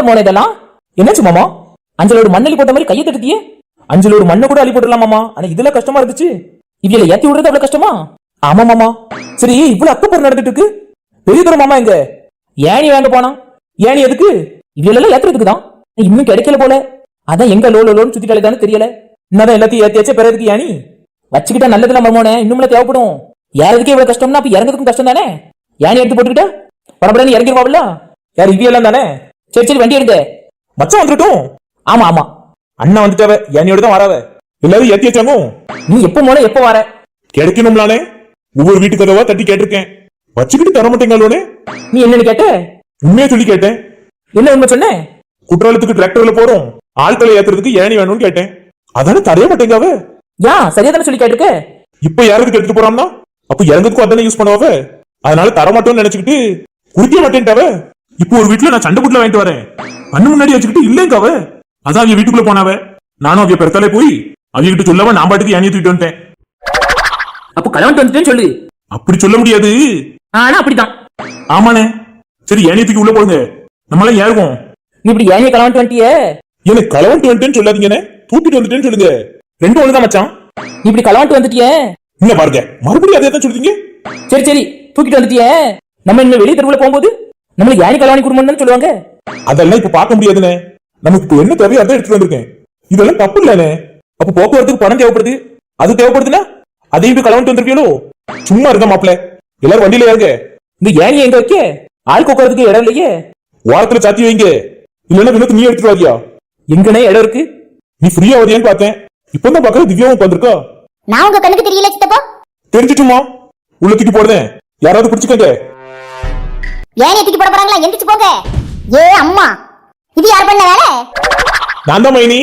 மோனே இதெல்லாம் என்னாச்சு மாமா? அஞ்சலோட மண்ணலி போட்ட மாதிரி கையை தடுத்தியே. அஞ்சலோட மண்ணை கூட அள்ளி போட்டுடலாம் மாமா. ஆனா இதுல கஷ்டமா இருந்துச்சு. இவள ஏத்தி விடுறது அவ்வளவு கஷ்டமா? ஆமா மாமா. சரி இவ்வளவு அக்கப்போர் நடந்துட்டு இருக்கு. பெரிய தூரம் மாமா எங்க ஏணி வாங்க போனா? ஏணி எதுக்கு? இவளெல்லாம் ஏத்துறதுக்கு தான். இன்னும் கிடைக்கல போல. அதான் எங்க லோன்னு சுத்தி கலைதான்னு தெரியல. என்னதான் எல்லாத்தையும் ஏத்தியாச்சே பிறகு ஏணி வச்சுக்கிட்டா நல்லதுல மர்மோனே. இன்னும் தேவைப்படும். யாருக்கு இவ்வளவு கஷ்டம்னா அப்ப இறங்குறதுக்கும் கஷ்டம் தானே. ஏணி எடுத்து போட்டுக்கிட்டா படப்படன்னு இறங்கிடுவாவில்ல. யார் இவியெல்லாம் தானே. சரி சரி வண்டி எடுங்க. மச்சான் வந்துட்டோம். ஆமா ஆமா அண்ணா வந்துட்டாவ. ஏனியோட தான் வராவ. எல்லாரும் ஏத்தி வச்சாங்க. நீ எப்ப போன எப்ப வர? கிடைக்கணும்லானே. ஒவ்வொரு வீட்டு கதவா தட்டி கேட்டிருக்கேன். வச்சுக்கிட்டு தர மாட்டேங்களோனே. நீ என்னன்னு கேட்ட? உண்மையா சொல்லி கேட்டேன். என்ன உண்மை சொன்ன? குற்றாலத்துக்கு டிராக்டர்ல போறோம், ஆட்களை ஏத்துறதுக்கு ஏணி வேணும்னு கேட்டேன். அதானே தரைய மாட்டேங்காவ. யா சரியா தானே சொல்லி கேட்டுக்க. இப்ப யாருக்கு எடுத்துட்டு போறான்னா அப்ப இறங்குறதுக்கும் அதானே யூஸ் பண்ணுவாவ. அதனால தரமாட்டோம்னு நினைச்சுக்கிட்டு குடிக்க மாட்டேன்ட்டாவ. இப்போ ஒரு வீட்டுல நான் சண்டை புட்ல வாங்கிட்டு வரேன். அண்ணு முன்னாடி வச்சுக்கிட்டு இல்லைங்காவ. அதான் அவங்க வீட்டுக்குள்ள போனாவ. நானும் அவங்க பெருத்தாலே போய் அவங்க கிட்ட சொல்லாம நான் பாட்டுக்கு ஏணியை தூக்கிட்டு வந்துட்டேன். அப்போ கலவன்ட்டு வந்துட்டேன்னு சொல்லு. அப்படி சொல்ல முடியாது. ஆனா அப்படிதான். ஆமாண்ணே. சரி ஏணியை தூக்கி உள்ள போடுங்க. நம்மளாம் ஏறுவோம். நீ இப்படி ஏணியை கலவன்ட்டு வந்துட்டியே. எனக்கு கலவன்ட்டு வந்துட்டேன்னு சொல்லாதீங்கண்ணே. தூக்கிட்டு வந்துட்டேன்னு சொல்லுங்க. ரெண்டும் ஒண்ணுதான் மச்சான். நீ இப்படி கலவன்ட்டு வந்துட்டியே. இங்க பாருங்க மறுபடியும் அதே தான் சொல்றீங்க. சரி சரி தூக்கிட்டு வந்துட்டியே. நம்ம இன்னும் வெளியே தெருவுல போகும்போது நம்மளுக்கு ஏணி கலவாணி குடும்பம்னு சொல்லுவாங்க. அதெல்லாம் இப்ப பார்க்க முடியாதுண்ணே. நமக்கு இப்ப என்ன தேவையோ அதான் எடுத்துட்டு வந்திருக்கேன். இதெல்லாம் தப்பு இல்லண்ணே. அப்ப போக்குவரத்துக்கு பணம் தேவைப்படுது. அது தேவைப்படுதுன்னா அதையும் இப்ப கலவன்ட்டு வந்திருக்கீங்களோ? சும்மா இருக்க மாப்பிள்ள. எல்லாரும் வண்டியில ஏறுங்க. இந்த ஏணியை எங்க வைக்க? ஆள் கோக்குறதுக்கு இடம் இல்லையே. வாரத்துல சாத்தி வைங்க. இல்லன்னா வினத்து நீ எடுத்துட்டு வாதியா. எங்கனே இடம் இருக்கு? நீ ஃப்ரீயா வரியான்னு பார்த்தேன். இப்பதான் பாக்க திவ்யாவும் வந்திருக்கா. நான் உங்க கண்ணுக்கு தெரியல சித்தப்பா. தெரிஞ்சிட்டுமா? உள்ள தூக்கி போடுறேன். யாராவது பிடிச்சுக்கங்க. ஏன் தூக்கி போட போறாங்களா? எந்திரிச்சு போங்க. ஏ அம்மா, இது யார் பண்ண வேலை? நான் தான் மைனி.